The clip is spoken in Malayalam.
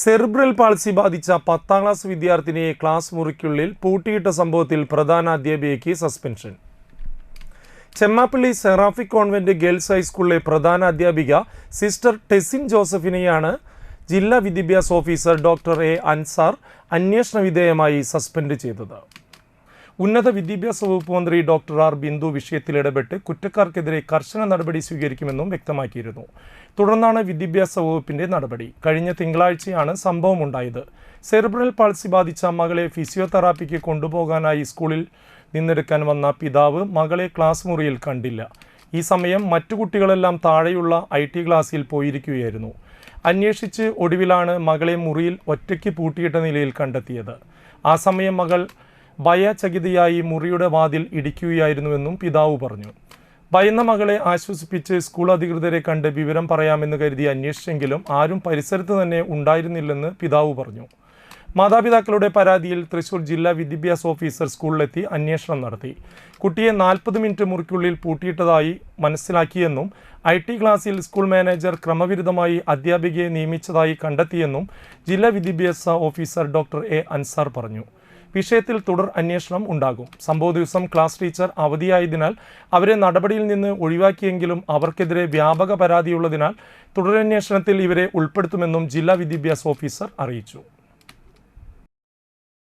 സെറിബ്രൽ പാൾസി ബാധിച്ച 10ാം ക്ലാസ് വിദ്യാർത്ഥിനിയെ ക്ലാസ് മുറിക്കുള്ളിൽ പൂട്ടിയിട്ട സംഭവത്തിൽ പ്രധാന അധ്യാപികയ്ക്ക് suspension. Chemmappally seraphic convent girls ഹൈസ്കൂളിലെ പ്രധാന അധ്യാപിക സിസ്റ്റർ ടെസിൻ ജോസഫിനെയാണ് ജില്ലാ വിദ്യാഭ്യാസ ഓഫീസർ ഡോക്ടർ എ അൻസാർ അന്വേഷണ വിധേയമായി സസ്പെൻഡ് ചെയ്തത്. ഉന്നത വിദ്യാഭ്യാസ വകുപ്പ് മന്ത്രി ഡോക്ടർ ആർ ബിന്ദു വിഷയത്തിൽ ഇടപെട്ട് കുറ്റക്കാർക്കെതിരെ കർശന നടപടി സ്വീകരിക്കുമെന്നും വ്യക്തമാക്കിയിരുന്നു. തുടർന്നാണ് വിദ്യാഭ്യാസ വകുപ്പിന്റെ നടപടി. കഴിഞ്ഞ തിങ്കളാഴ്ചയാണ് സംഭവമുണ്ടായത്. സെറിബ്രൽ പാൾസി ബാധിച്ച മകളെ ഫിസിയോതെറാപ്പിക്ക് കൊണ്ടുപോകാനായി സ്കൂളിൽ നിന്നെടുക്കാൻ വന്ന പിതാവ് മകളെ ക്ലാസ് മുറിയിൽ കണ്ടില്ല. ഈ സമയം മറ്റു കുട്ടികളെല്ലാം താഴെയുള്ള IT ക്ലാസ്സിൽ പോയിരിക്കുകയായിരുന്നു. അന്വേഷിച്ച് ഒടുവിലാണ് മകളെ മുറിയിൽ ഒറ്റയ്ക്ക് പൂട്ടിയിട്ട നിലയിൽ കണ്ടെത്തിയത്. ആ സമയം മകൾ ഭയചകിതയായി മുറിയുടെ വാതിൽ ഇടിക്കുകയായിരുന്നുവെന്നും പിതാവ് പറഞ്ഞു. ഭയന്ന മകളെ ആശ്വസിപ്പിച്ച് സ്കൂൾ അധികൃതരെ കണ്ട് വിവരം പറയാമെന്ന് കരുതി അന്വേഷിച്ചെങ്കിലും ആരും പരിസരത്ത് തന്നെ ഉണ്ടായിരുന്നില്ലെന്ന് പിതാവ് പറഞ്ഞു. മാതാപിതാക്കളുടെ പരാതിയിൽ തൃശൂർ ജില്ലാ വിദ്യാഭ്യാസ ഓഫീസർ സ്കൂളിലെത്തി അന്വേഷണം നടത്തി. കുട്ടിയെ 40 മിനിറ്റ് മുറിക്കുള്ളിൽ പൂട്ടിയിട്ടതായി മനസ്സിലാക്കിയെന്നും IT ക്ലാസ്സിൽ സ്കൂൾ മാനേജർ ക്രമവിരുദ്ധമായി അധ്യാപികയെ നിയമിച്ചതായി കണ്ടെത്തിയെന്നും ജില്ലാ വിദ്യാഭ്യാസ ഓഫീസർ ഡോക്ടർ എ അൻസാർ പറഞ്ഞു. വിഷയത്തിൽ തുടർ അന്വേഷണം ഉണ്ടാകും. സംഭവ ദിവസം ക്ലാസ് ടീച്ചർ അവധിയായതിനാൽ അവരെ നടപടിയിൽ നിന്ന് ഒഴിവാക്കിയെങ്കിലും അവർക്കെതിരെ വ്യാപക പരാതിയുള്ളതിനാൽ തുടരന്വേഷണത്തിൽ ഇവരെ ഉൾപ്പെടുത്തുമെന്നും ജില്ലാ വിദ്യാഭ്യാസ ഓഫീസർ അറിയിച്ചു.